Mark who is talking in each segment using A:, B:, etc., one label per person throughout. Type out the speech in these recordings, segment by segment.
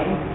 A: one.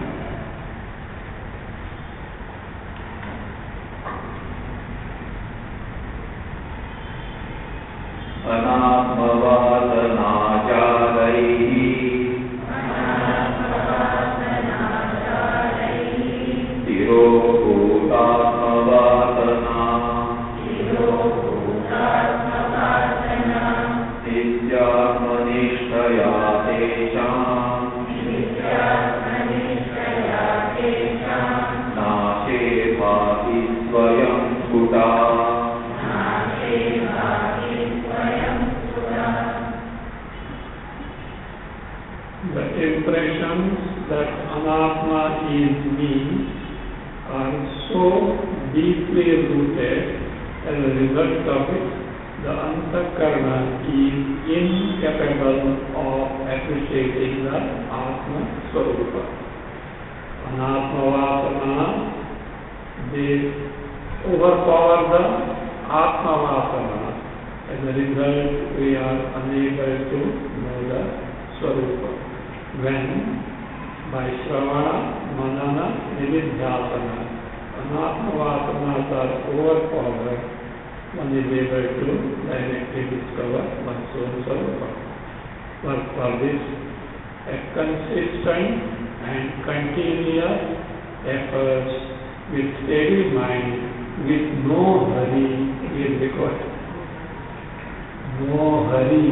A: The impressions that Anatma is me are so deeply rooted. As a result of it, the Antakarana is incapable of appreciating the Atma Swarupa. Anatma Vasana, they overpower the Atma Vasana. As a result, we are unable to know the Swarupa. When by Shravana, Manana, Nididhyasana, Anatma Vasanas are overpowered, one is able to directly discover one's own Swarupa. But for this, a consistent and continuous efforts with steady mind, with no hurry is required. No hurry.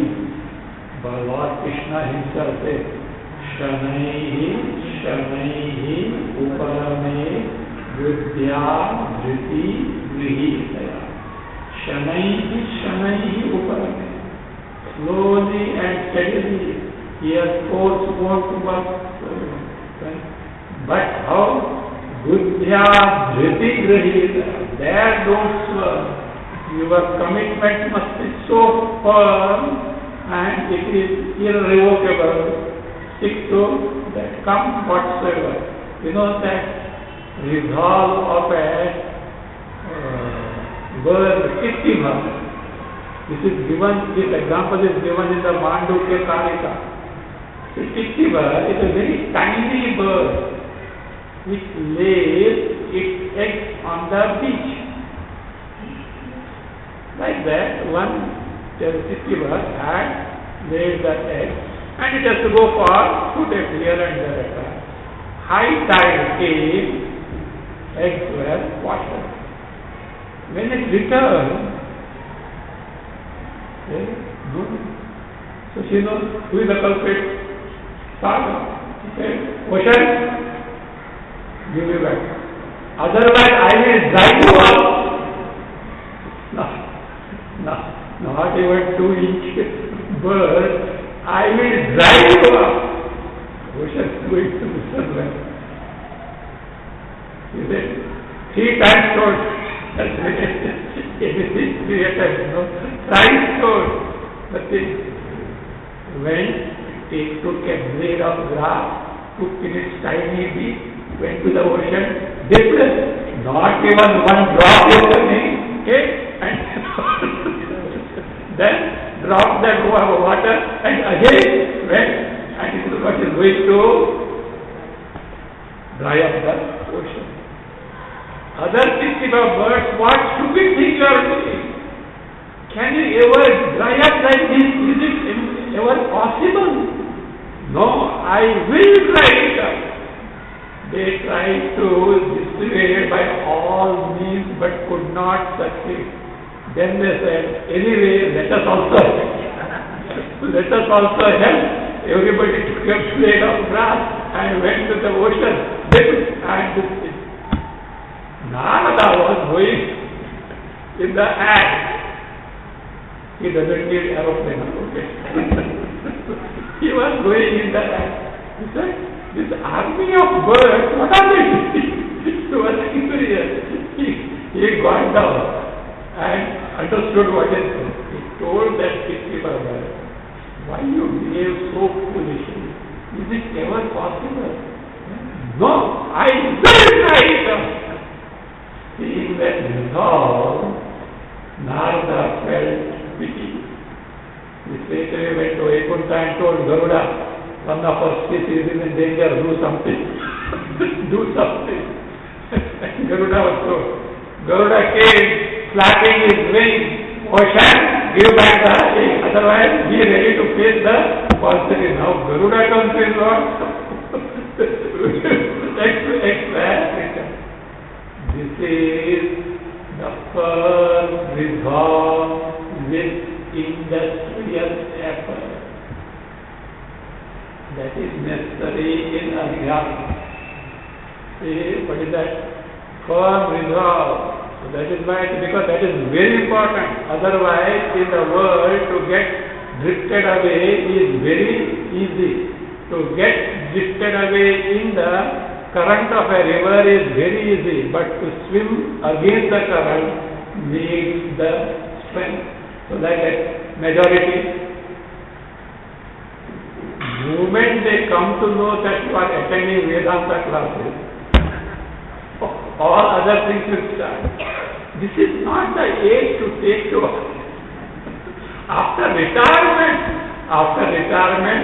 A: But Lord Krishna himself said, Shanaihi, Shanaihi, Uparame, Vidya, Dhriti, Grihitaya. Shanaihi, Shanaihi, Uparame. Slowly and steadily, he has forced more to work. But how? Vidya, Dhriti, Grihitaya. There don't swerve. Your commitment must be so firm and it is irrevocable. Stick to that, come whatsoever. You know that resolve of a bird, Kittiva. This example is given in the Mandukya Karika. The Kittiva is a very tiny bird which lays its eggs on the beach. Like that, one Kittiva had laid the egg and it has to go for food here and there. High tide came, eggs were washed out. When it returned, so she knows who is the culprit. Saga. He said, Ocean, give me back. Otherwise I will drive you out. Not even 2-inch bird, I will drive you up. Ocean is going to be somewhere. He said, 3 times told. Anything 3 times, no? Thrice told. But when he took a blade of grass, took in its tiny beak, went to the ocean, dipped, not even one drop of the thing, okay? And then dropped that water and again went and it was going to dry up the ocean. Other species of birds, what stupid thing you are doing? Can you ever dry up like this? Is it ever possible? No, I will dry it up. They tried to dissuade it by all means but could not succeed. Then they said, anyway, let us also help. Everybody took a blade of grass and went to the ocean. And Narada was going in the act. He doesn't need aeroplane, okay? He was going in the act. He said, this army of birds, what are they doing? He was curious. He got down and understood what it was. He told that Kittiva, why you behave so foolishly? Is it ever possible? No, I will try it. Seeing that resolve, Narada felt pity. He straightway went to Vaikuntha and told Garuda, one of our species is in danger, do something. do something. Garuda was so. Garuda came, flapping his wings. Ocean, give back the egg. Otherwise, be ready to face the possibility. Now, Garuda comes in what? This is the first resolve with industrial effort. That is necessary in Adhyatma. See, what is that? Firm resolve. So that is why, because that is very important. Otherwise, in the world, to get drifted away is very easy. To get drifted away in the current of a river is very easy. But to swim against the current needs the strength. So like a majority. Moment they come to know that you are attending Vedanta classes, all other things will start. This is not the age to take to. After retirement,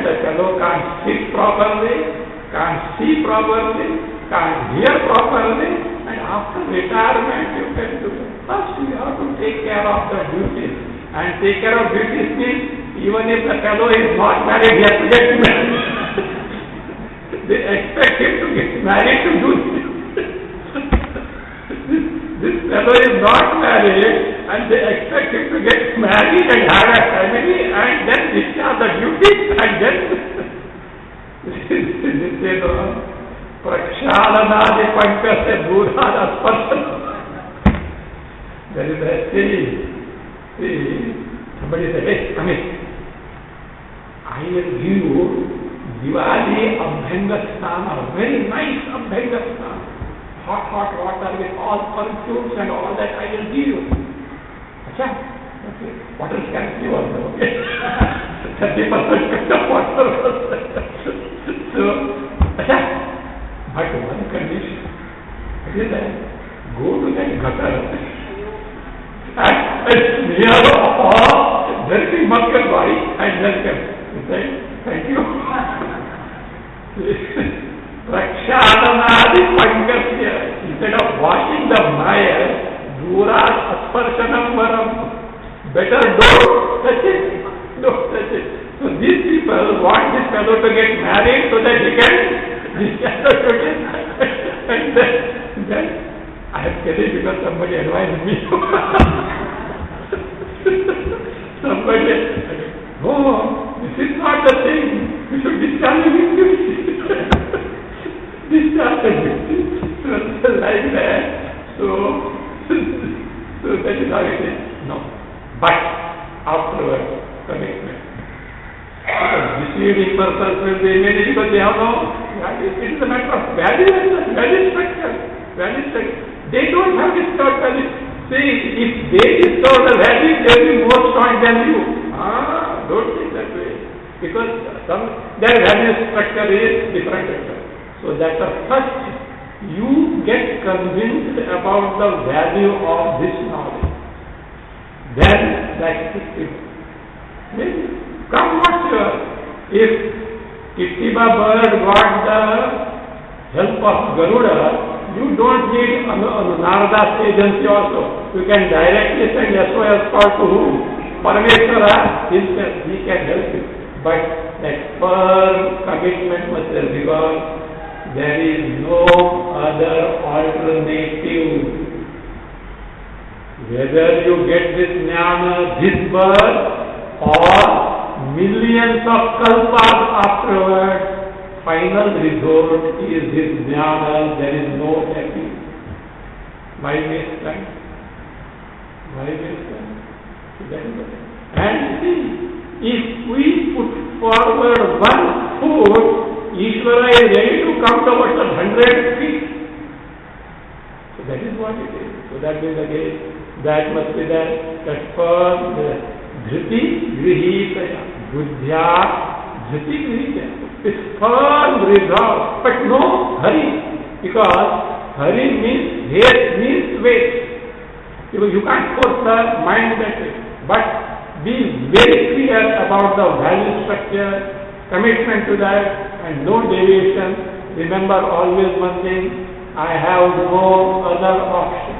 A: the fellow can't sit properly, can't see properly, can't hear properly, and after retirement you can do it. First you have to take care of the duties, and take care of duties means even if the fellow is not married, he has to get married. They expect him to get married to do this. This fellow is not married, and they expect him to get married and have a family, and then discharge the duty, and then this is Prakshalanadi Pankasya Bhudhana Sparshana. There is a see, somebody said, hey, come here. I will give you Diwali Abhyanga Snana, very nice Abhyanga Snana. Hot water with all perfumes and all that I will give you. Acha? Okay. Water scarcity also, okay? 30% of water was there. So, acha? But one condition. What is that? Go to that gutter and smear all dirty Makkan body and welcome. He said, thank you. Prakshalanadi Pankasya. Instead of washing the mire, Durat Asparshanam Varam. Better don't touch it. Don't touch it. So these people want this fellow to get married so that he can discharge the duty. And then I have said it because somebody advised me. Somebody said, oh, this is not the thing. You should discharge the duty. Discharge the duty. So like that. So that is how it is. No. But afterwards, commitment. Deceiving persons will be many because they have no. It is a matter of value structure. They don't have this third value. See, if they discover the value, they will be more strong than you. Don't think that way. Because their value structure is different. So that first you get convinced about the value of this knowledge. Then that's it. Come watch if Kittiba bird got the help of Garuda, you don't need Narada's agency also. You can directly send SOS call to whom? Parameshwara himself, he can help you. But that firm commitment must be because there is no other alternative. Whether you get this jnana this birth or millions of kalpas afterwards, final result is this jnana. There is no happy. Why waste time? Why waste time? And see, if we put forward 1 foot, Ishvara is ready to come towards 100 feet. So that is what it is. So that means again, that must be that firm dhriti grihitaya, buddhya dhriti grihitaya. It's firm resolve, but no hurry, because hurry means haste, means waste. You can't force the mind that way. But be very clear about the value structure, commitment to that, and no deviation. remember always one thing, I have no other option.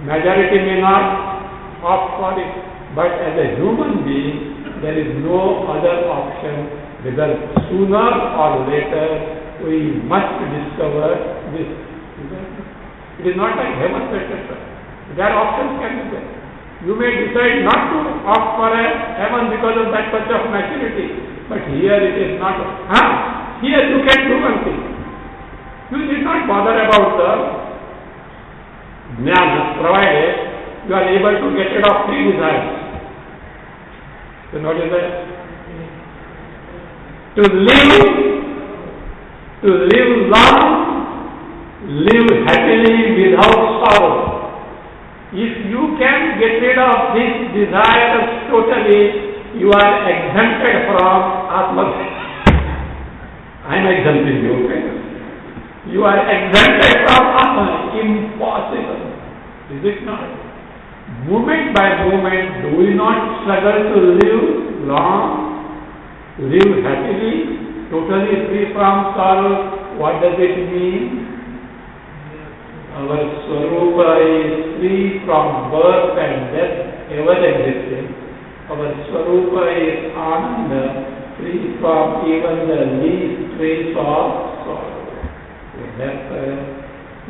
A: Majority may not opt for it, but as a human being, there is no other option, because sooner or later we must discover this. It is not like heaven, etc. There are options can be there. You may decide not to opt for a heaven because of that touch of maturity, but here it is not. Here you can do one thing. You need not bother about the jnana, provided you are able to get rid of 3 desires. So notice that. To live long, live happily without sorrow. If you can get rid of these desires totally, you are exempted from Atma. I am exempting you, okay? You are exempted from Atma. Impossible. Is it not? Moment by moment, do we not struggle to live long, live happily, totally free from sorrow? What does it mean? Our Swarupa is free from birth and death, ever existing. Our Swarupa is Ananda, free from even the least trace of sorrow. Therefore,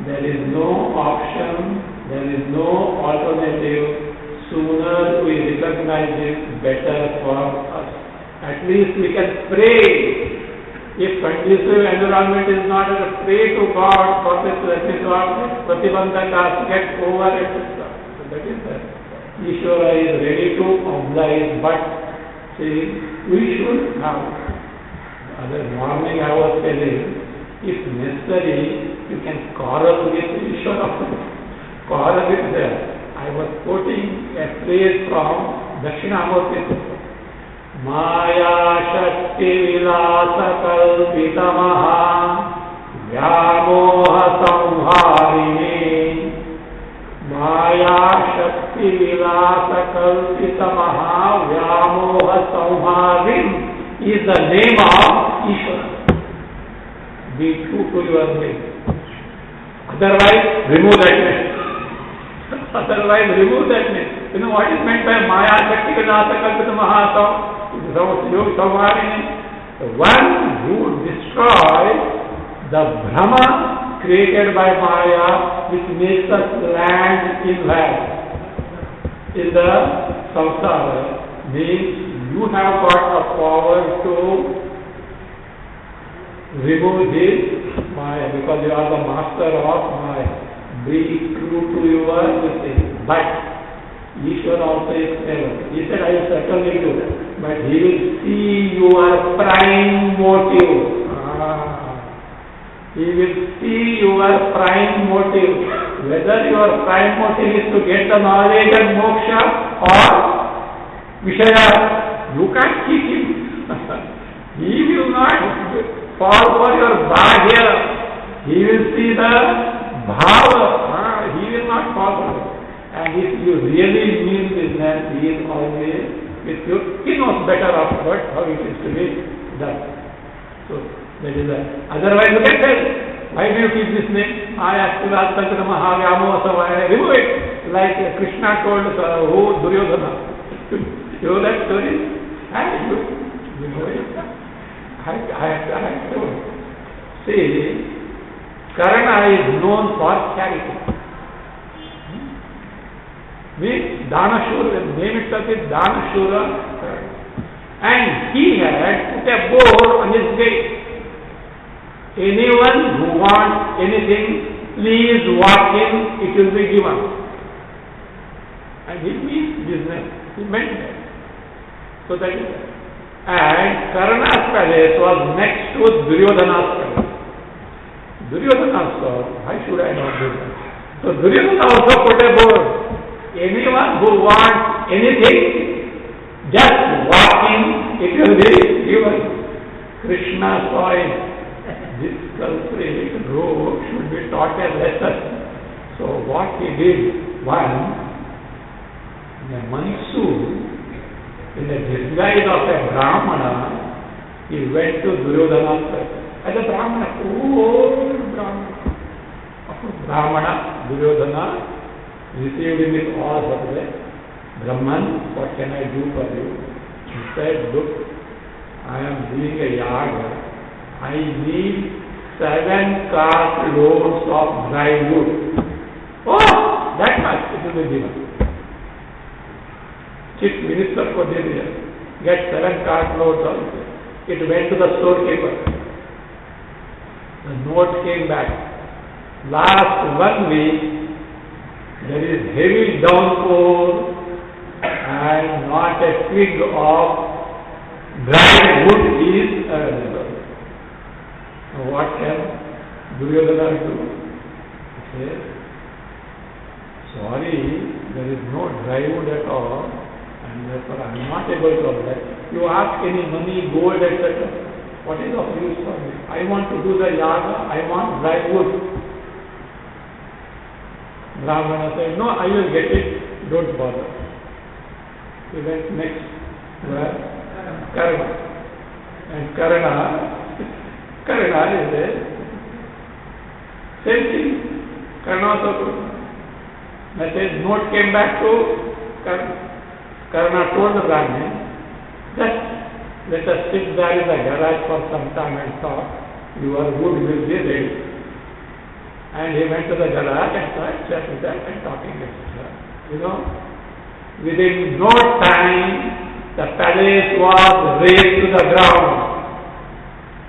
A: there is no option, there is no alternative. Sooner we recognize it, better for us. At least we can pray. If conducive environment is not, pray to God for this, let me God, Pratibandhaka, get over, etc. So that is that. Ishvara is ready to oblige, but see, we should have. The other morning I was telling, if necessary, you can quarrel with Ishvara. Quarrel with them. I was quoting a phrase from Dakshinamurti. Maya Shakti Vilasa Kalpitamaha Vyamoha Samharini. Maya Shakti Vilasa Kalpitamaha Vyamoha Samharini is the name of Ishvara. Be true to your name. Otherwise, remove that name. Otherwise, remove that name. You know what is meant by Maya Shakti Vilasa Kalpitamaha? The one who destroys the Brahma created by Maya, which makes us land in life in the samsara, means you have got the power to remove this Maya, because you are the master of Maya. Be true to your thing. But Ishvara also is clever. He said, I will certainly do that. But he will see your prime motive. He will see your prime motive. Whether your prime motive is to get the knowledge and moksha or Vishaya, you can't keep him. He will not fall for your bhagya. He will see the bhava. He will not fall for it. And if you really mean business, he is always with you. He knows better afterwards how it is to be done. So that is that. Otherwise, you can say, why do you keep this name? Ayastivas Sankara Mahavyamo Asavaya. Remove it. Like Krishna told Duryodhana. You know that story? You know it? I told. See, Karna is known for charity. Means Danashura, the name itself is Danashura. And he had put a board on his gate. Anyone who wants anything, please walk in, it will be given. And it means business. He meant that. So that is that. And Karna's palace was next to Duryodhana's palace. Duryodhana said, why should I not do that? So Duryodhana also put a board. Anyone who wants anything, just walk in, it will be given. Krishna saw it. This culprit rogue should be taught a lesson. So what he did, one, in a monsoon, in the disguise of a Brahmana, he went to Duryodhana's place. as a Brahmana, old Brahmana. Brahmana, Duryodhana, received him with all subject. Brahman, what can I do for you? He said, look, I am doing a yaga. I need 7 cart loads of dry wood. Oh, that much it will be given. Chief Minister for India, get 7 cart loads of it. It went to the storekeeper. The note came back. Last 1 week, there is heavy downpour and not a twig of dry wood is available. Now what can Duryodhana do? He says, sorry, there is no dry wood at all, and therefore I am not able to apply. You ask any money, gold, etc. What is of use for me? I want to do the yaga, I want dry wood. Brahmana said, no, I will get it, don't bother. He went next, where? Karna. And Karna is there. Same thing. Karna also told. Message, note came back to Karna. Karna told the Brahmin, just let us sit there in the garage for some time and talk. Your wood will be ready. And he went to the garage and started chatting that and talking, etc. You know, within no time, the palace was razed to the ground.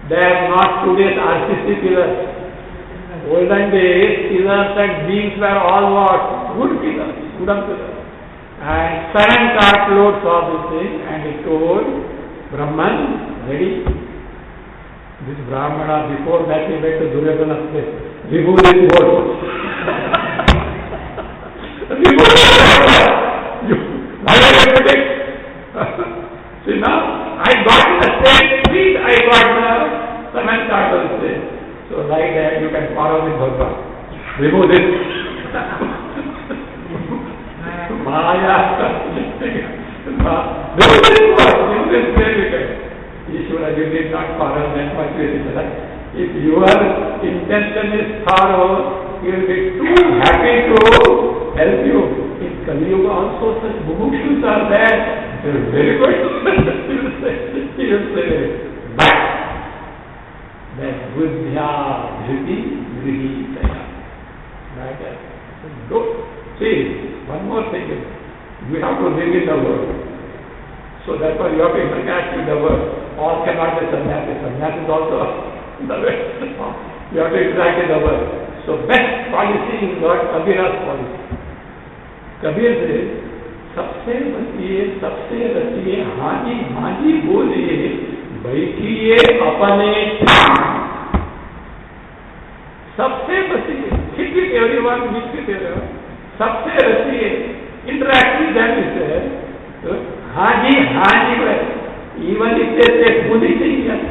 A: They are not today's RCC pillars. Olden days, pillars and beams were all what? Wood pillars, wooden pillars. And 7 cartloads of this thing, and he told Brahman, ready? This Brahmana, before that he went to Duryodhana's place. Remove this boat. Remove this boat. Why are you doing it? See now, I got the same seat, I got the 7 cartloads there. So like that you can follow with Bhagwan. Remove this. Maya. Remove this boat. Remove this very Ishvara, you did not follow that much with each other. If your intention is thorough, he will be too happy to help you. In Kali Yuga also such mumukshus are there. They are very good. He will say, but that buddhya dhriti grihitaya. Like that. See, one more thing is, you have to live in the world. So therefore you have to interact with the world. All cannot be sannyasi. Sannyasi is also the way. You have to interact with the world. So best policy is what Kabira's policy. Kabir says, सबसे बचिए, सबसे रचिए, हाजी हाजी बोलिए, बैठिए अपने ठाम. सबसे बचिए, sit with everyone, meet with everyone. सबसे रचिए, interact with them, he says. Haji, even if they say foolish things, yes,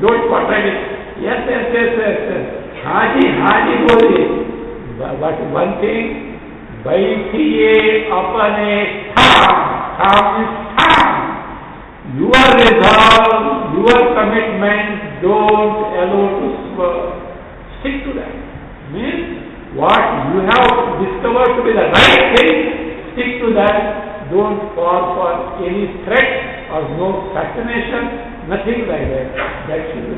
A: don't contradict it. Yes. Haji, boli. But one thing, बैठिए अपने ठाम is ठाम. Your resolve, your commitment, don't allow to swerve. Stick to that. Means what you have discovered to be the right thing, stick to that. Don't fall for any threat or no fascination, nothing like that. That should be.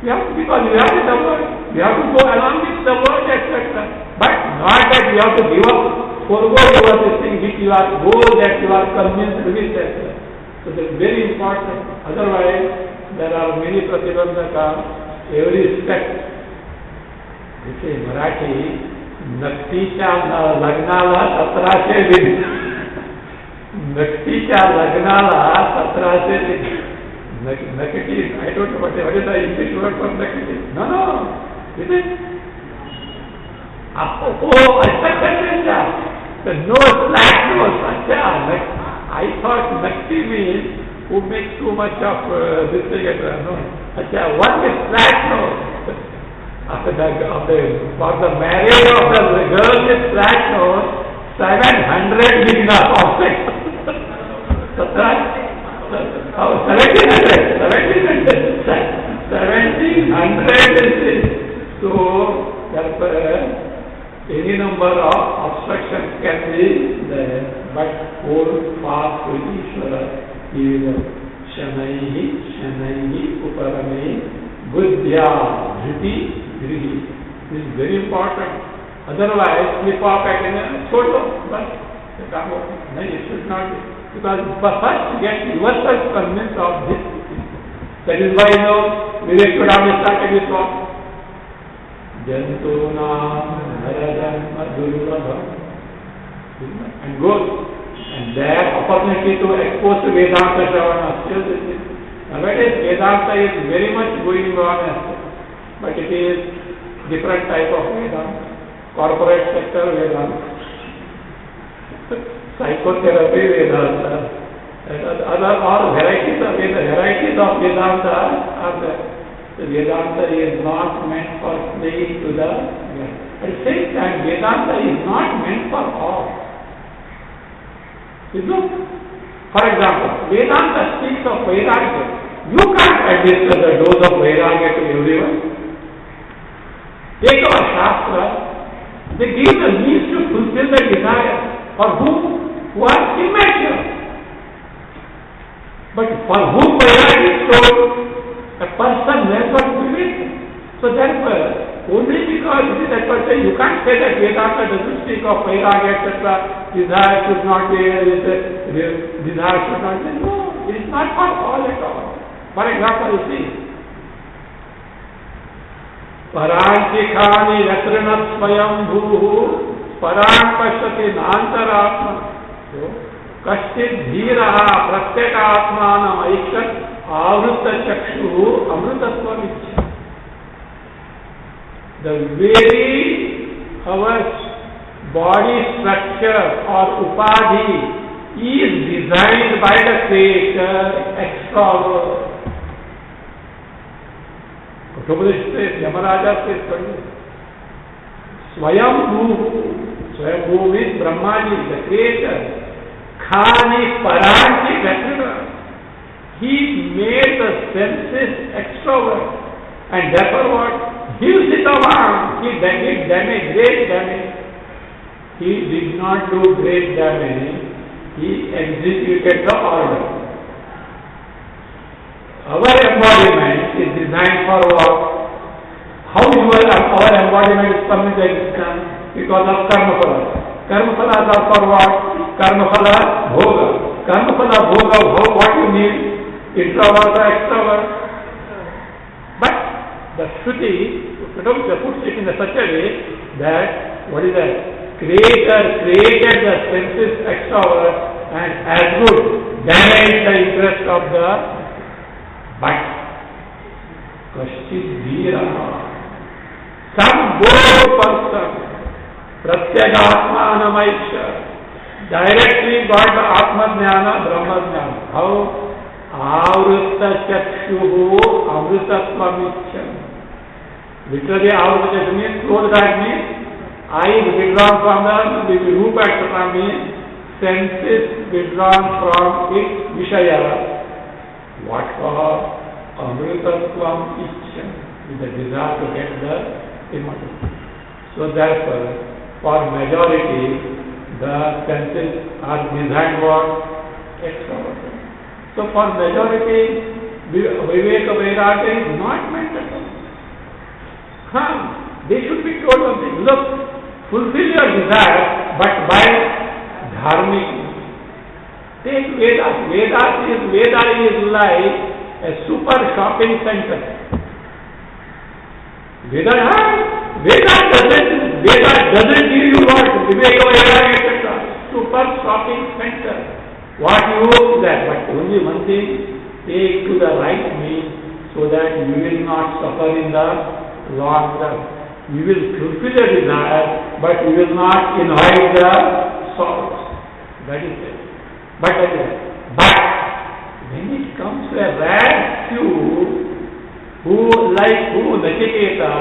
A: Because you have the word, you have to go along with the word, etc. But not that you have to give up, forgo your this thing which you are goal that you are convinced with, etc. So that is very important. Otherwise, there are many pratibandhaka every step. This is Marathi, Nakticha Lagnala 17 दिन. Nakticha Lagnala 17 दिन. Nakati, I don't know what is the English word for Nakati. No. Is it? The nose, flat nose. I thought Nakti means who makes too much of this thing. No. What is flat nose? For the marriage of the girl with flat nose, 700 ligna object. 1700. 1700 is it. So, therefore, any number of obstructions can be there, but hold fast to Ishvara. He is Shanaihi Uparame Buddhya Dhruti Dhrihi. This is very important. Otherwise, slip off at a photo, but no, it should not be. Because first get yourself convinced of this. That is why Vivek should have started with what? Jantuna Narajanma Durlabha. And goes. And their opportunity to expose to Vedanta Shravana still this is. Nowadays, Vedanta is very much going on, but it is different type of Vedanta. Corporate sector Vedanta. Psychotherapy Vedanta. And other all varieties of Vedanta are there. The Vedanta is not meant for playing to the at the same time, Vedanta is not meant for all. You know? For example, Vedanta speaks of Vairagya. You can't administer the dose of Vairagya to everyone. Take our Shastra, they give the means to fulfill the desire for whom? Who are immature. But for whom Vairagya is told, a person never will it. So therefore, only because it is that person, you can't say that Vedanta doesn't speak of Vairagya, etc. Desire should not be, desire should not be. No, it is not for all at all. For example, you see, Paranchikhani Ratrinat Swayam Bhuhu Paran Pashyati Nantaratma Kashchit Dhiraha Pratyeka Atmanam Aikshat Avrutta Chakshu Amrutatvam Ichha. The very our body structure or upadhi is designed by the Creator extra. Upanishads says, Yamaraja says, Swayambhu means Brahmaji, the Creator. Khani Paranchi Gatrina. He made the senses extrovert. And therefore what? Gives it around. He did damage, great damage. He did not do great damage. He executed the order. Our embodiment is designed for what? How our embodiment is coming to existence? Because of karma phala. Karma phalas are for what? Karma phala bhoga. Karma phala bhoga, what you need? Introvert or extrovert? But the Shruti puts it in such a way that, what is that? Creator created the senses extrovert and as good damaged the interest of the but Kashchit Dhira, some bold person, Pratyagatmanamaisha, directly got the Atma Jnana, Brahma Jnana. How? Avrutta Chakshuhu Amrutatvam. Literally, Avrutta Chakshuhu means closed eye means eye withdrawn from the Rupa etc. means senses withdrawn from its Vishaya. What for? Amrutatvam Ichha, with the desire to get the immortality. So therefore, for majority, the senses are designed for extraordinary. So for majority, Viveka Vairagya is not meant at all. They should be told of this. Look, fulfill your desire, but by dharmic. Take Vedas. Veda is like a super shopping center. Veda doesn't give you what? Viveka Vairagya, etc. Super shopping center. What you hope that, but only one thing, take to the right means so that you will not suffer in the long run. You will fulfill the desire, but you will not invite the sorrows. That is it. But when it comes to a rare few who Nachiketa,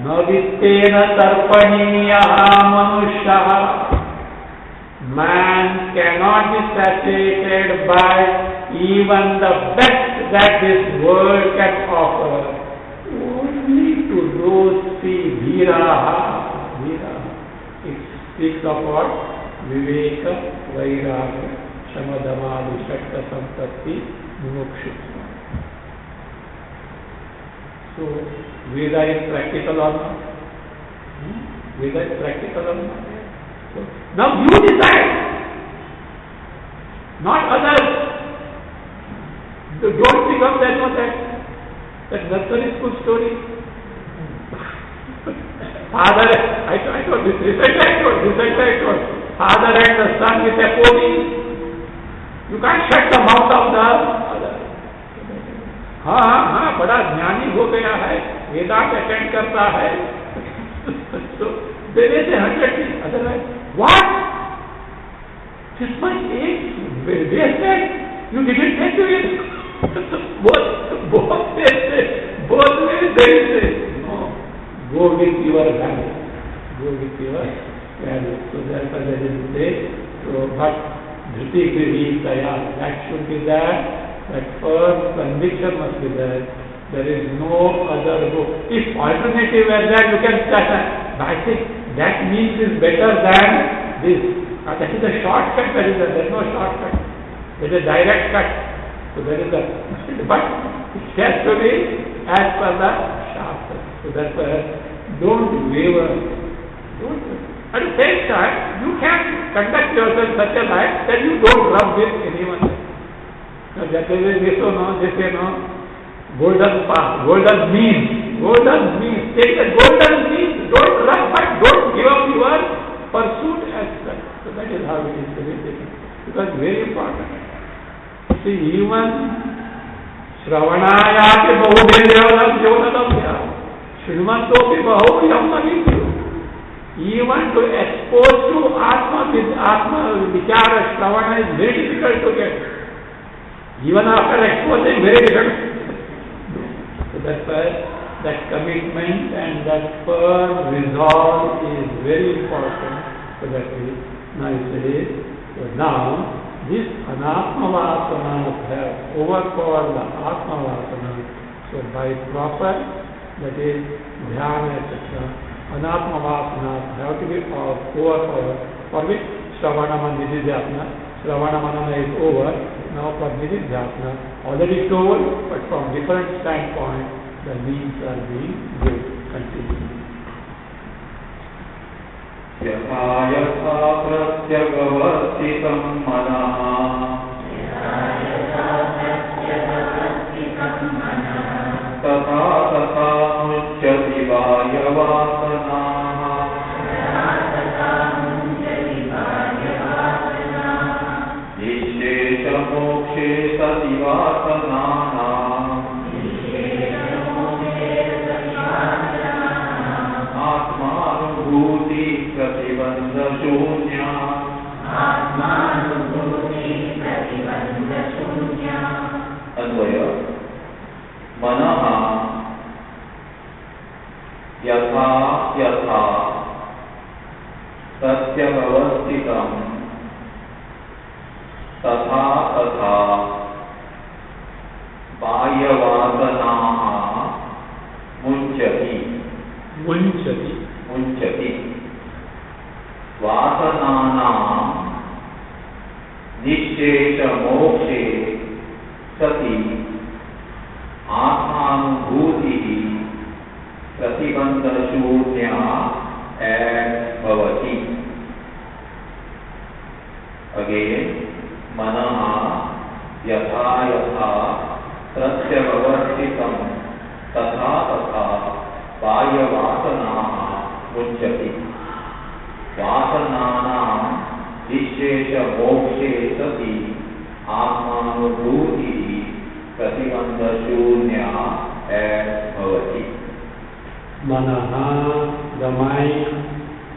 A: Navitena Tarpaniya Manusha, man cannot be satiated by even the best that this world can offer. see Dhiraha. It speaks of what? Viveka, Vairagya, Shamadamadi, Shakta, Sampatti, Mumukshutva. So, Veda is practical or not? Veda is practical or not? So, now you decide, not others. Don't become that nursery school story. Father, I told this, recently I told. Father and the son with a pony. You can't shut the mouth of the other. हाँ, बड़ा ज्ञानी हो गया है, वेदांत attend करता है. So there is 100 things. Otherwise, what? This much age wasted. You didn't take to it. both ways they say. No. Go with your value. So therefore there is say, so but Dhriti Griditaya, that should be there. That first conviction must be there. There is no other book. If alternative were there, you can start. But I think that means is better than this. That is a shortcut. There is no shortcut. There is a direct cut. So there is a, but it has to be as per the Shastra. So therefore, don't waver. At the same time, you can conduct yourself such a life that you don't rub with anyone. So that is this or no, this or no. Golden path, golden means. Take the golden means. Don't rub, but don't give up your pursuit as such. So that is how it is to be taken. Because very important. See, even Shravanayati Bahubhedyavam Yogadamya Shrimantopi Bahubhyam. Even to expose to Atma Vichara Shravana is very difficult to get. Even after exposing, very difficult. So that's why that commitment and that firm resolve is very important. So that is nice. So now, this Anatma-vasana have overpowered the Atma-vasana. So by proper, that is Dhyana, etc., Anatma-vasana have to be overpowered, for which Shravana Nididhyasana. Shravana Manana is over. Now for Nididhyasana, already told, but from different standpoint, the means are being good. Continue.
B: यथा यथा प्रत्यगवस्थितं मनः तथा तथा मुच्यति बाह्यवासनाः निःशेषमोक्षे सति वासनानाम् आत्मानुभूति प्रतिबंध शून्या अन्वय मनः यथा यथा प्रत्यवस्थितं तथा तथा बाह्यवासनाः मुञ्चति वासनानां निःशेषमोक्षे सति आत्मानुभूतिः प्रतिबन्धशून्या भवति. Again, मनः यथा यथा प्रत्यवस्थितं तथा तथा बाह्यवासनाः मुञ्चति वासनानां निःशेषमोक्षे सति आत्मानुभूतिः प्रतिबन्धशून्या भवति.
A: मनः, the mind,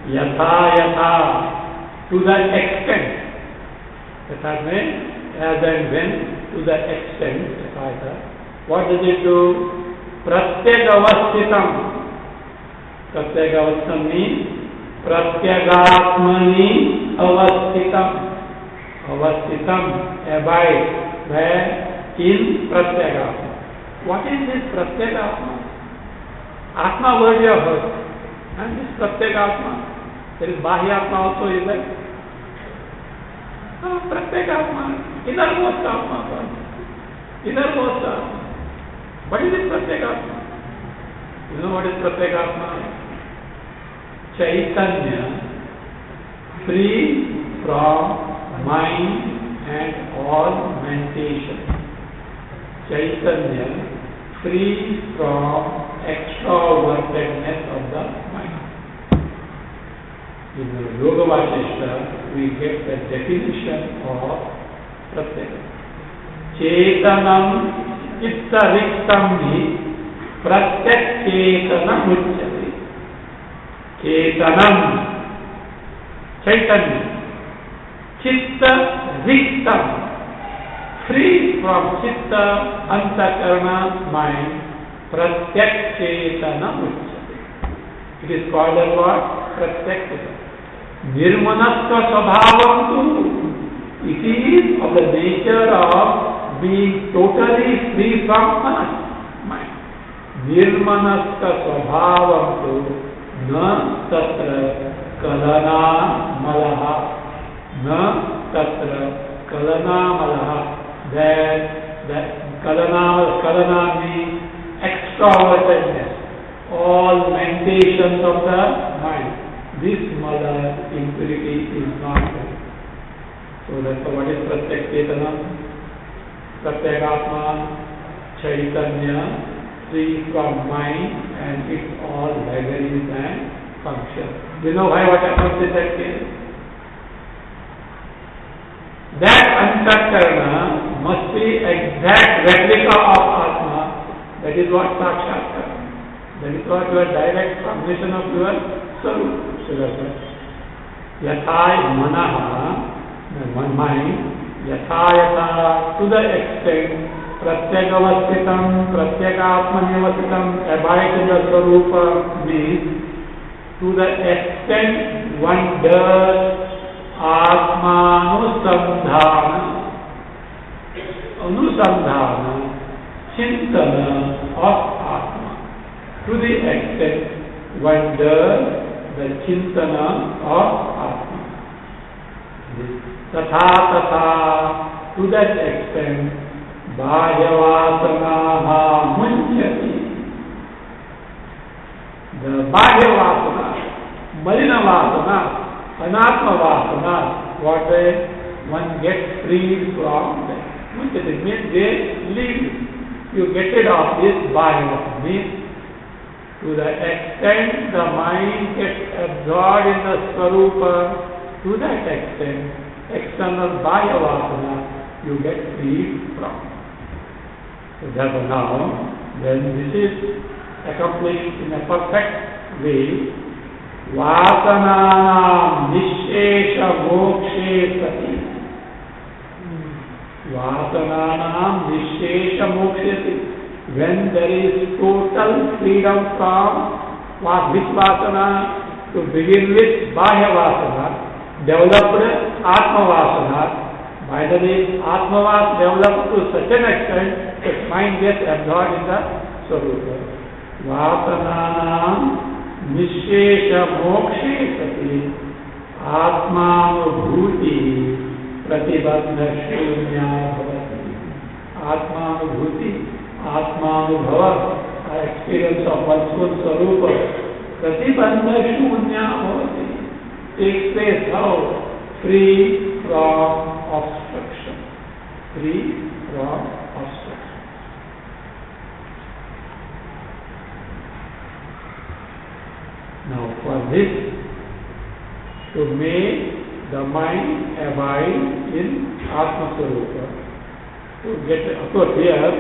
A: yatha yatha, to that extent. Yatha means as and when, to that extent. What does it do? Pratyagavasthitam. Pratyagavasthitam means Pratyagatmani avasthitam. Avasthitam, abide, where in Pratyagatma. What is this Pratyagatma? Atma word you have heard. And this Pratyeka Atma. There is Bahya Atma also, is there? Pratyeka Atma. Innermost Atma. Innermost Atma. What is this Pratyeka Atma? You know what is Pratyeka Atma? Chaitanya, free from mind and all mentation. Chaitanya, free from extrovertedness of the mind. In the Yoga Vasishta, we get the definition of Pratyeka. Chetanam chitta riktam hi pratyak chetanam uchyate. Chetanam, Chaitanya, chitta riktam, free from chitta, antakarana, mind, pratyak chetanam uchyate. It is called as what? Pratyak chetanam. Nirmanastva svabhavam tu. It is of the nature of being totally free from mind. Nirmanastva svabhavam tu na tatra kalana malaha. Na tatra kalana malaha. That kalana means extrovertedness. All mendations of the mind. This mala impurity is not there. So that's what is Pratyak Chetana. Pratyeka Atma, Chaitanya, free from mind and its all vagaries and functions. You know why what happens in that case? That Antakarana must be exact replica of Atma. That is what Sakshatkara. That is what your direct cognition of your Sarup. Yathai Manaha, mind, Yathayata, to the extent, Pratyekavasthitam, Pratyekatmanivasthitam, abide in the Sarupa means, to the extent one does Anusandhana, Chintana of Atma. To the extent one does the Chintana of Atma. Tatha tatha, to that extent, Bhagyavasanaha munchyati. The Bhagyavasana, Malina Vasana, Anatma Vasana, what one gets freed from them. Munchyati means they leave. You get rid of this Bhagyavasana. Means to the extent the mind gets absorbed in the Swarupa, to that extent, external Bhagyavasana you get freed from. So therefore now, when this is accomplished in a perfect way, Vasananam Nishesha Mokshe Sati. Vasananam Nishesha Mokshe Sati. When there is total freedom from which Vasana? To begin with Bhagyavasana, developed Atma Vasana. By the way, Atma was developed to such an extent that mind gets absorbed in the Swarupa. Vasananam Nishesha Mokshe Sati Atmanubhuti Pratibandha Shunya Bhavati. Atmanubhuti, Atmanubhava, our experience of one's own Swarupa, Pratibandha Shunya Bhavati, takes place how? Free from obstruction. Free from obstruction. Now for this, to make the mind abide in Atma Swarupa, to get, of course here,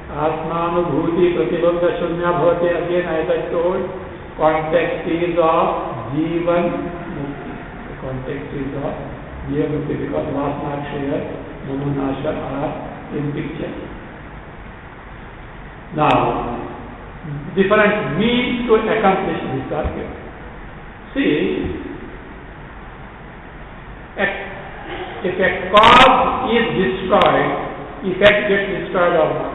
A: Atmanubhuti Pratibandha Shunya Bhavati, again as I told, context is of Jivan Mukti. The context is of Jivan Mukti because Vasnakshaya, Mamunasha are in picture. Now, different means to accomplish this are here. See, if a cause is destroyed, effect gets destroyed or not.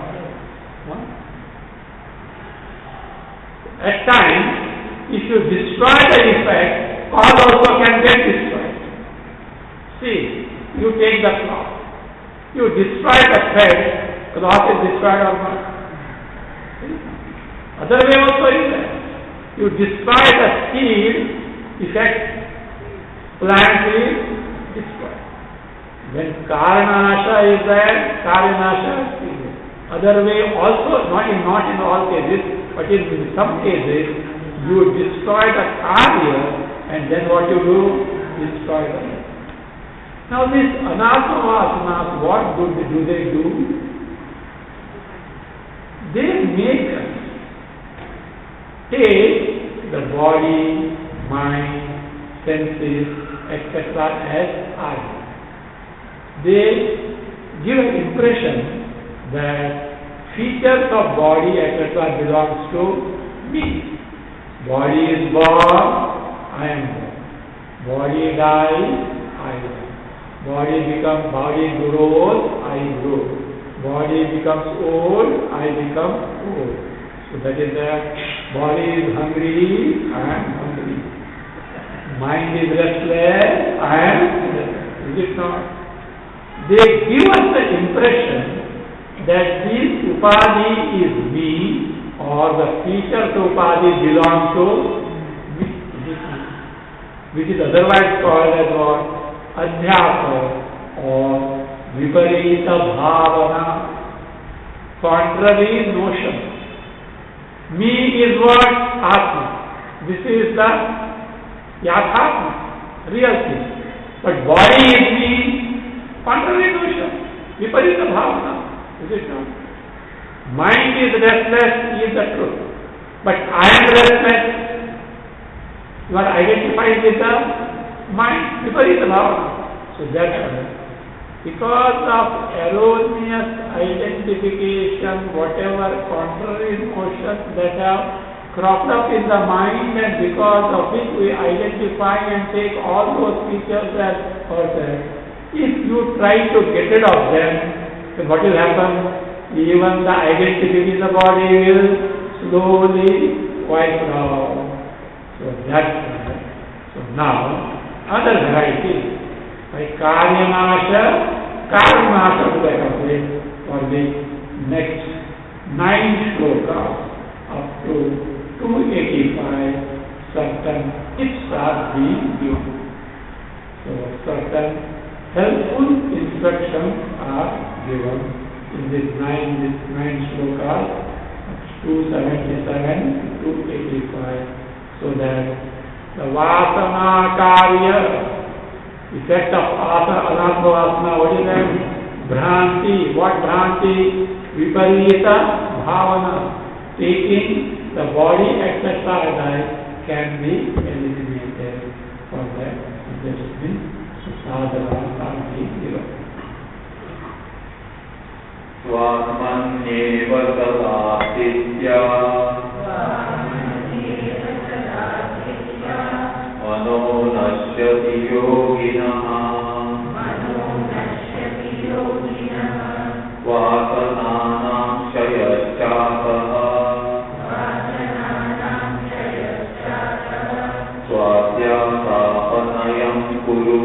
A: At times, if you destroy the effect, cause also can get destroyed. See, you take the cloth. You destroy the thread, cloth is destroyed or not. Other way also is there. You destroy the seed, effect, plant is destroyed. When Karanasha is there, Karanasha is there. Other way also, not in all cases, but in some cases, you destroy the karya and then what you do? Destroy the. Now these anasavasanas, what do they do? They make us take the body, mind, senses, etc. as I. They give an impression that features of body, etc. belongs to me. Body is born, I am born. Body dies, I die. Body grows, I grow. Body becomes old, I become old. So that is the body is hungry, I am hungry. Mind is restless, I am restless. Is it not? They give us the impression that this upadhi is me, or the features of upadhi belong to me, which is otherwise called as what? Adhyasa or viparita bhavana, contrary notion. Me is what? Atma. This is the yathatma, real thing. But body is me, contrary notion, viparita bhavana. Is it not? Mind is restless is the truth. But I am restless. You are identified with the mind, viparita bhavana. So that's why. Because of erroneous identification, whatever contrary notions that have cropped up in the mind, and because of which we identify and take all those features as ourselves, if you try to get rid of them, then what will happen? Even the identity in the body will slowly wipe out. So that's why. So now, other varieties. Like Karyanasha, Karanasha will accomplish for the next 9 shlokas up to 285, certain tips are being given. So certain helpful instructions are given in this 9 shlokas, 277 to 285, so that the vasana karya, effect of anatma-vasana, what is that? Bhranti. What bhranti? Viparita bhavana. Taking the body, etc. can be eliminated from that. This means sadhana can be given.
B: Svatmanyeva tadātitya mano nashyati yoginah vasanānaṁ kṣayaścātah swadhyāsāpanayam kuru.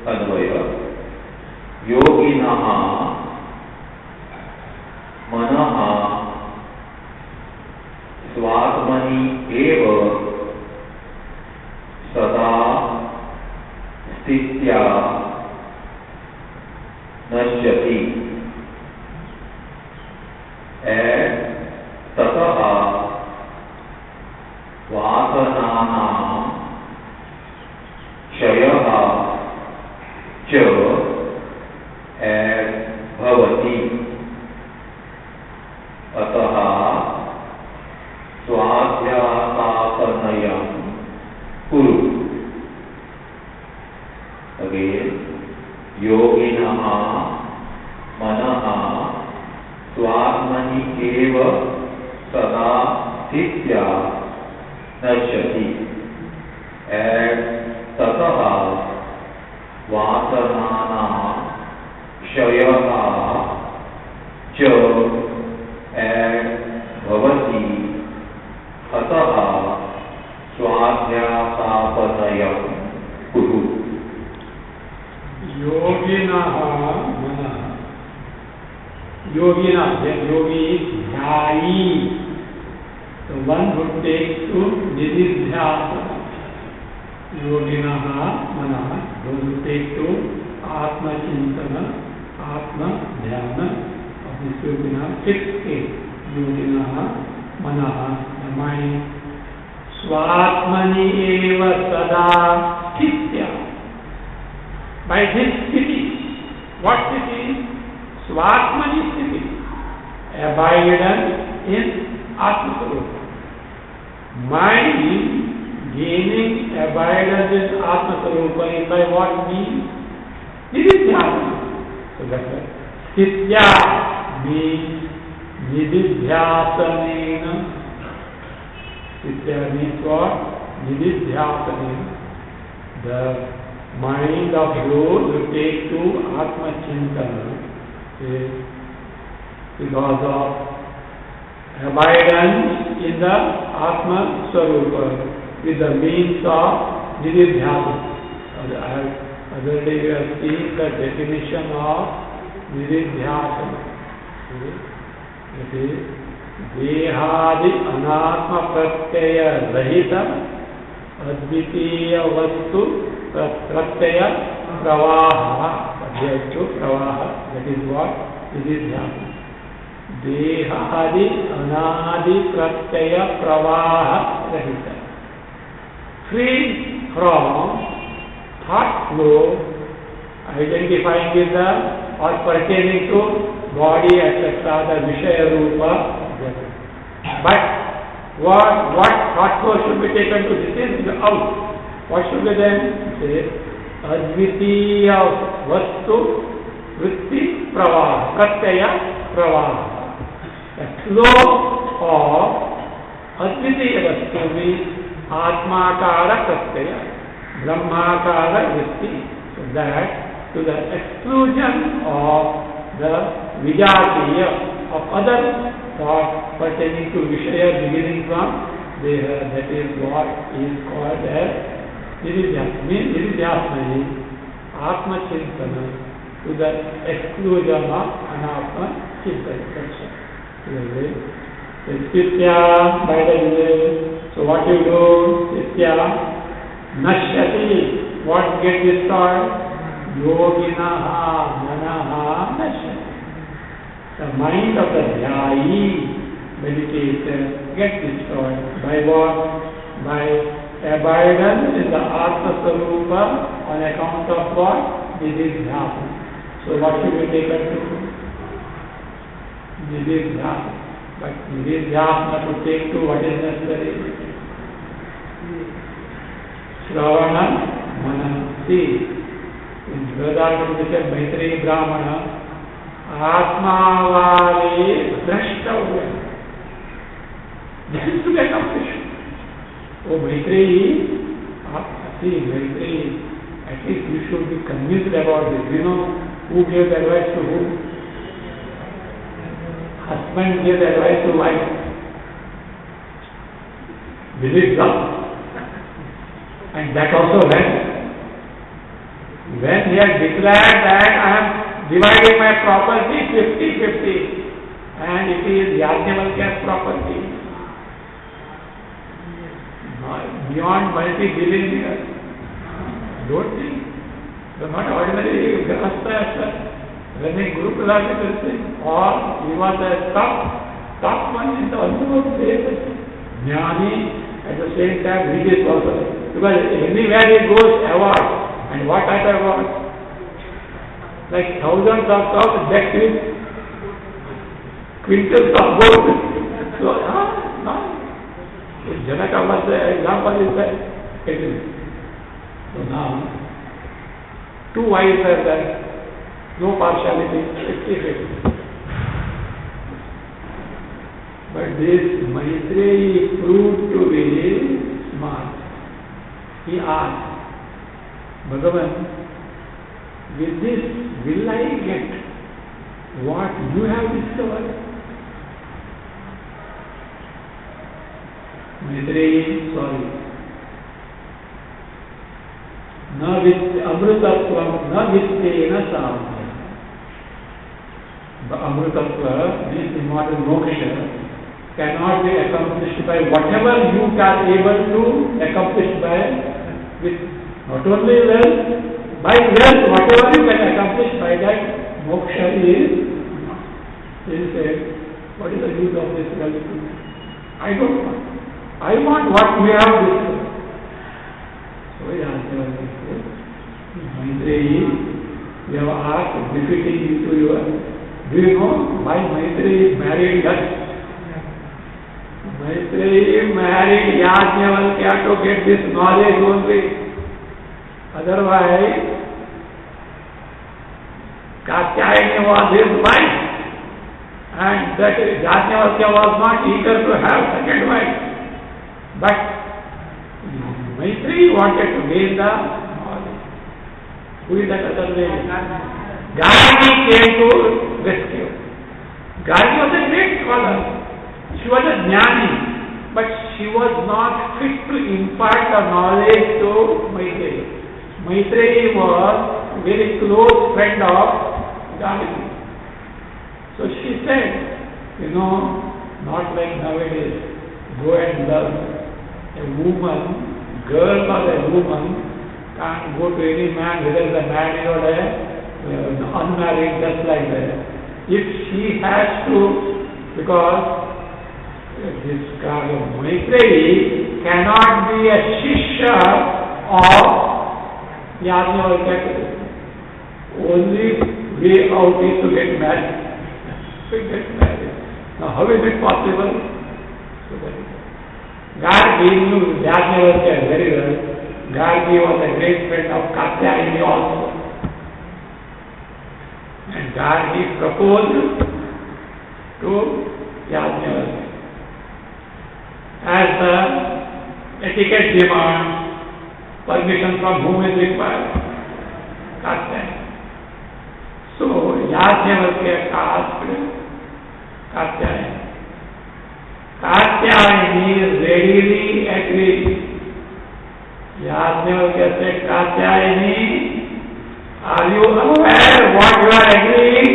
B: Anvaya. Yoginah manaha स्वात्मनि एव सदा स्थित्या नश्यति ततः वासनानां क्षयः च भवति. अतः स्वाध्यासापनयं कुरु. Again, yoginah manah swatmani eva sada sthitya nashyati and tataha vasanānaṁ kṣayah ca भवति अतः स्वाध्यासापनयं कुरु।
A: योगिनः मनः, योगिनः, योगी ध्यायी, the one who takes to nididhyasana. Yoginah manah, those who take to atma chintana, atma dhyana, of this yogina, 6 yoginah manah, the mind, swatmani eva sada sthitya. By this sthiti, what sthiti? Swatmani sthiti, abidance in Atma Sarupa. Mind gaining abidance in Atma Sarupa is by what means? Nididhyasana. So that's why Sthitya means Nididhyasanena. Sthitya means what? Nididhyasanena. The mind of those who take to Atma Chintana is because of abidance in the Atma Swarupa with the means of Nididhyasana. Other day we have seen the definition of Nididhyasana. It is Dehadi Anatma Pratyaya Rahita Advitiya Vastu Pratyaya Pravaha. That is what Nididhyasana. Dehadi anadi pratyaya pravaha rahita. Free from thought flow identifying with the or pertaining to body etc. the Vishaya Rupa. But what thought flow should be taken to this is out. What should be then? Say Advitiya Vastu Vritti Pravaha Pratyaya Pravaha. The flow of Advitiya Vastu means Atmakara Pratyaya, Brahmakara Vritti. So that to the exclusion of the Vijatiya, of other thoughts pertaining to Vishaya beginning from there, that is what is called as Nididhyasana. Nididhyasana is Atma Chintana to the exclusion of Anatma Chintana. Sthitya, by the way, so what you do, Sthitya, Nashyati, what gets destroyed? Yoginaha, Manaha, Nashyati. The mind of the Dhyayi, meditation, gets destroyed. By what? By abidance in the Atma Sarupa on account of what? Nididhyasana. So what should we take us to? Nididhyasana. But Nididhyasana to take to what is necessary? Shravana Manasi. In Vedantam we said Maitreyi Brahmana Atmavale Drashtavya. This is to be accomplished. Oh Maitreyi, see Maitreyi, at least you should be convinced about this. You know who gave advice to whom? Husband gave advice to wife. Believe that. And that also when he had declared that I am dividing my property 50-50 and it is Yajnavalkya's property. Beyond multi-billion years. Don't think. You are not ordinary grahastha. When a Guru Pradhan is saying, or he was a top one in the Anubhav Dev, Jnani, at the same time religious also. Because anywhere he goes, award. And what type of award? Like thousands of cows decked with quintals of gold. So, no. If Janaka was the example is that. So now, two wives are there. No partiality, 50-50. But this Maitreyi proved to be smart. He asked, Bhagavan, with this, will I get what you have discovered? Maitreyi, sorry. Na amrutatvam na vittena samya. The amrutatva means immortal moksha cannot be accomplished by whatever you are able to accomplish by with not only wealth, by wealth whatever you can accomplish by that moksha is said, what is the use of this wealth? I don't want. I want what we have discussed. So he answered this. Maitreyi, we have asked befitting into your. Do you know why Maitreyi married us? Maitreyi married Yajnavalkya to get this knowledge only. Otherwise, Katyayani was his wife, and that Yajnavalkya was not eager to have second wife. But Maitreyi wanted to gain the knowledge. Who is that other lady? Gargi came to rescue. Gargi was a great scholar. She was a jnani, but she was not fit to impart the knowledge to Maitreyi. Maitreyi was a very close friend of Gargi. So she said, not like nowadays, go and learn. A woman, girl or a woman can't go to any man, whether the man is or unmarried, just like that. If she has to, because this kind of Maitreyi cannot be a shishya of Yajnavalkya. Only way out is to get married. Now how is it possible? Gargi knew Yajnavalkya very well. Gargi was a great friend of Katyayani also. And Gargi proposed to Yajnavalkya. As the etiquette demands, permission from whom is required? Katyayani. So Yajnavalkya asked Katyayani. Katyayani readily agreed. Yajnavalkya said, Katyayani, are you aware what you are agreeing?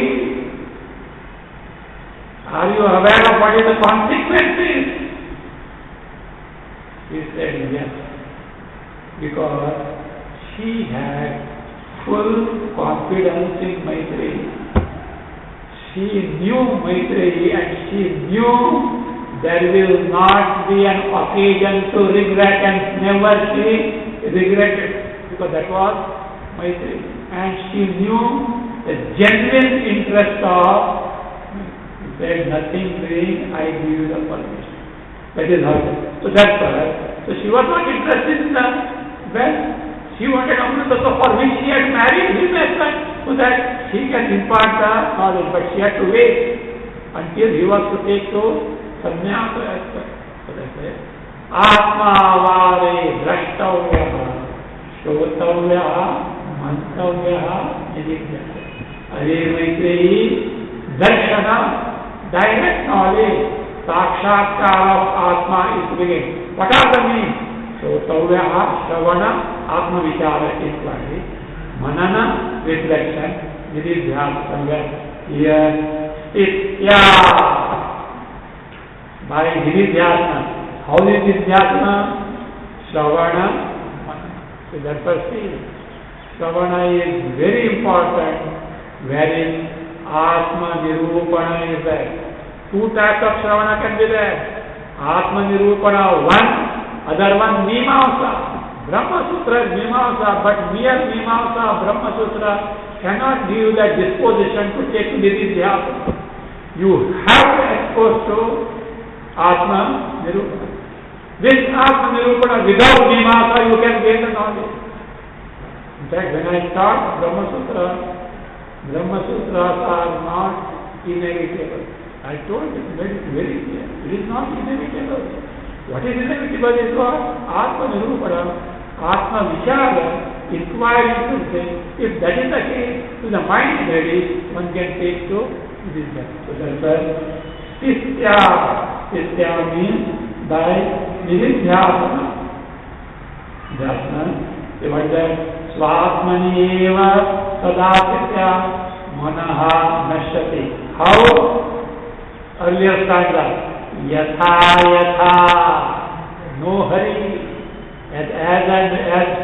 A: Are you aware of what is the consequences? He said yes, because she had full confidence in Maitreyi. She knew Maitreyi and she knew there will not be an occasion to regret, and never she regretted, because that was Maitreyi. And she knew the genuine interest of, he said, nothing doing, I give you the permission. That is her. So that's for her. So she was not interested in the wealth. She wanted Amrita, for which she had married him as well, so that she can impart the knowledge. But she had to wait until he was to take to sannyasa as well. So that's it. Atma vare drashtavya shrotavya mantavya nididya. Are Maitreyi, darshana, direct knowledge, sakshatkar of Atma is beginning. What are the means? Shrotavya, shravana, Atma vichara, inquiry, manana, reflection, nididya, here, itya. By nididhyasana. How is nididhyasana? Shravana, so that perceives. Shravana is very important, wherein Atma Nirupana is there. Two types of Shravana can be there. Atma Nirupana, one, other one Mimamsa. Brahma Sutra is Mimamsa, but mere Mimamsa, Brahma Sutra cannot give you that disposition to take nididhyasana. You have to expose to Atma Nirupana. This Atma Nirupana, without Mimamsa, you can gain the knowledge. In fact, when I start Brahma Sutras are not inevitable. I told you very clear. It is not inevitable. What is inevitable is what? Atma Nirupana, Atma Vichara, inquire into things. If that is the case, if the mind is ready, one can take to this. So that's why Tistya means by Nididhyasana. Dhyasana, they were there, Swatmani eva sadasitya manaha nashyati. How? Earlier stanza, Yatha yatha, no hurry, as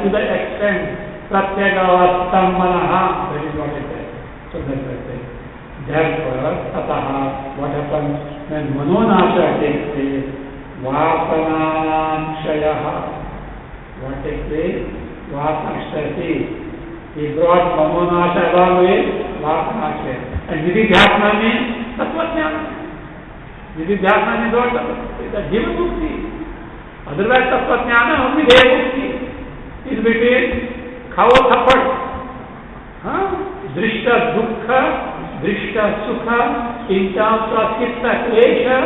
A: to the extent, Pratyagavastam manaha, that is what it is. So that's what it is. Therefore, Ataha, what happens when Manonasha takes place? Vasananam Shayaha. What takes place? Vasanashati. He brought Manonasha along with Vasanashya. And Nididhyasana means Tattvajnana. Nididhyasana means what? The Jiva Mukti. Otherwise, Tattvajnana only Deva Mukti is between Khava Thappad. Drishta Dukkha, Drishta Sukha, in terms of Chitta Klesha,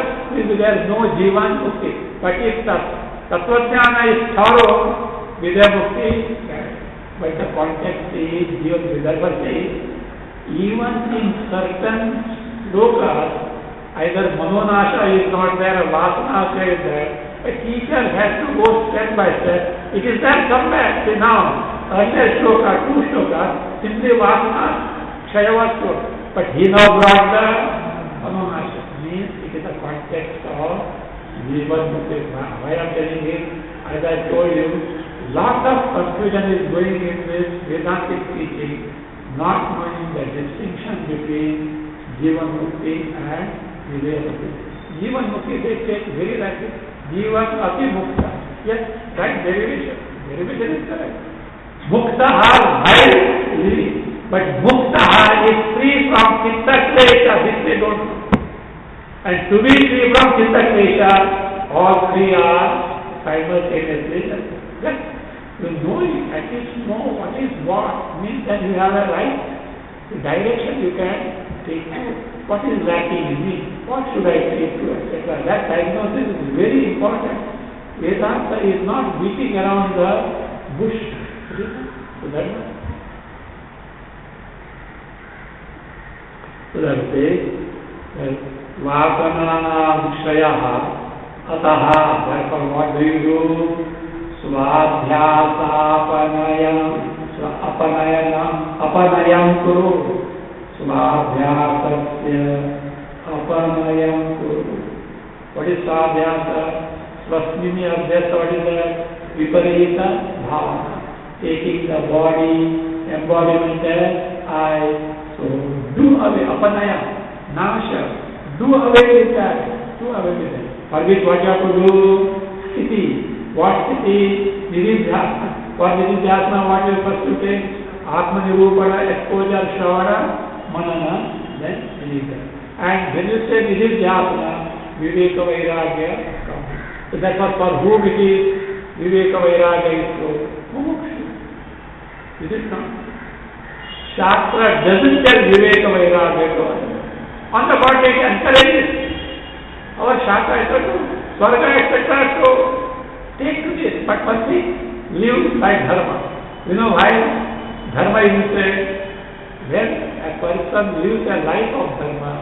A: there is no Jivan Mukti. But if Tattvajnana is thorough, Vidya Mukti, but the context is, Jivan Vidarbha says, even in certain slokas, either Manonasha is not there or Vasanasha is there, a teacher has to go step by step. It is there somewhere, say now, earlier sloka, 2 slokas, simply Vasana, Kshayavastu. But he now brought the Manonasha. Means it is a context of Jivan Mukti. Why I am telling it, as I told you, lot of confusion is going in this Vedantic teaching, not knowing the distinction between Jivan Mukti and Vidya Mukti. Jivan Mukti they take very rightly. Jivan Api Mukta. Yes, right derivation. Derivation is correct. Mukta has high living. But Mukta is free from Chitta Klesha, which they don't know. And to be free from Chitta Klesha, all three are simultaneously. Yes, you know it, at least know what is what, means that you have a right direction you can take to. What is lacking in me? What should I take to, etc. That diagnosis is very important. Vedanta is not beating around the bush. So that says, Vasananam Shayaha Ataha, therefore what do you do? Apanayam kuru. Svabhyasasya apanayam kuru. What is Svabhyasa? Swasmini Abhyasa, what is that? Viparita Bhavana. Taking the body, embodiment as I. So do away, apanaya, nasha, do away with that, do away with that. For which what you have to do? Sthiti. What sthiti? Nididhyasana. For Nididhyasana, what you first to take? Atma Nirupana, exposure, Shravana, Manana, then Nididhyasana. And when you say Nididhyasana, Viveka Vairagya comes. So that was for whom it is Viveka Vairagya is so Mumukshu. Is it not? Shastra doesn't tell Viveka Vairagya to us. On the contrary, it encourages. Our Shastra is to Swarga, etc. So take to this, but firstly, live by Dharma. You know why? Dharma is said, when a person lives a life of Dharma,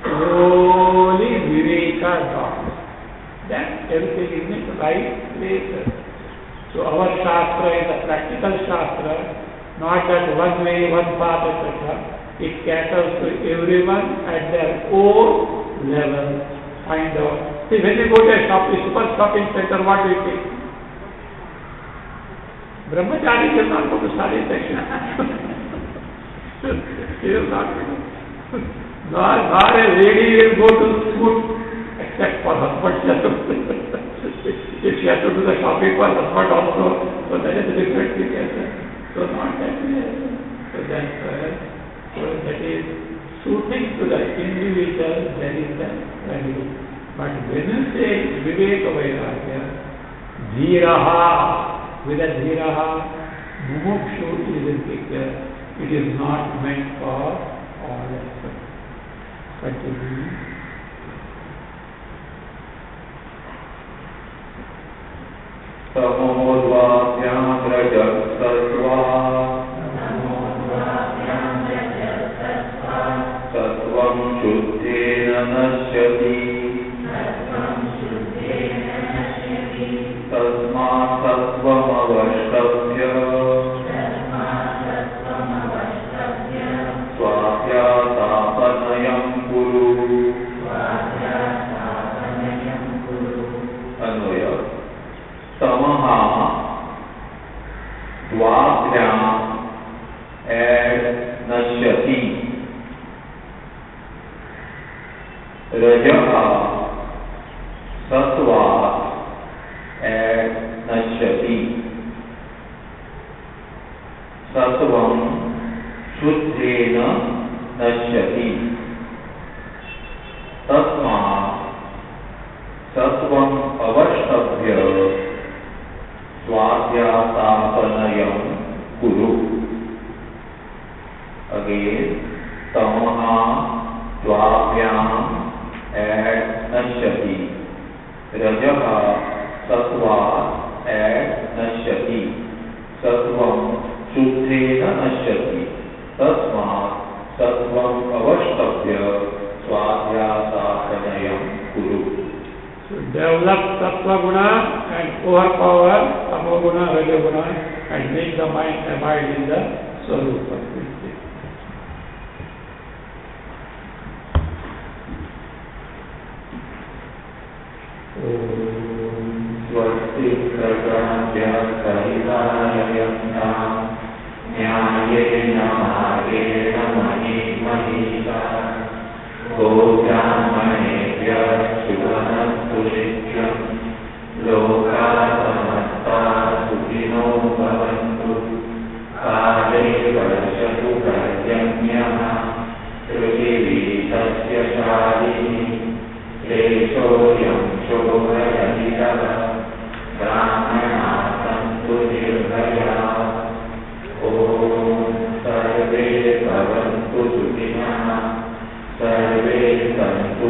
A: slowly Viveka dawns. Then everything is in the right place. So our Shastra is a practical Shastra, not that one way, one path, etc. It caters to everyone at their own level. Find out. See, when you go to a super shopping center, what do you take? Brahmachari will not go to saree section. He will not go. Nor a lady will go to suit, except for husband. If she has to do the shopping for husband also, so that is a different thing. So not that way. So that is suiting to the individual, that is the value. But when you say Viveka Vairagya, Dhiraha, with a Dhiraha, Mumukshu is in picture. It is not meant for all of us. Continue.
B: Samodvasyam rajat sattva sattvam shuddhena nashyati स्वाध्यासापनयं कुरु अन्वय तमः द्वाभ्याम् नश्यति रजः सत्त्वात् नश्यति सत्वं शुद्धेन नश्यति तस्मात् सत्वम् अवष्टभ्य स्वाध्यासापनयं कुरु again तमः द्वाभ्याम् नश्यति रजः सत्त्वात् नश्यति सत्वं शुद्धेन नश्यति तस्मात् सत्वम् अवष्टभ्य स्वाध्यासापनयं कुरु.
A: So develop sattva guna and overpower tamo guna, raja guna, and make the mind abide in the swarupa.
B: स्वस्ति प्रजाभ्यः परिपालयन्ताम् न्यायेन मार्गेण महीं महिषाः गोब्राह्मणेभ्यः शुभमस्तु नित्यम् लोकाः समस्ताः सुखिनो भवन्तु काले वर्षतु पर्जन्यः पृथिवी सस्यशालिनी देशोऽयं शोभरहितः ब्राह्मणाः सन्तु निर्भयाः ॐ सर्वे भवन्तु सुखिनः सर्वे सन्तु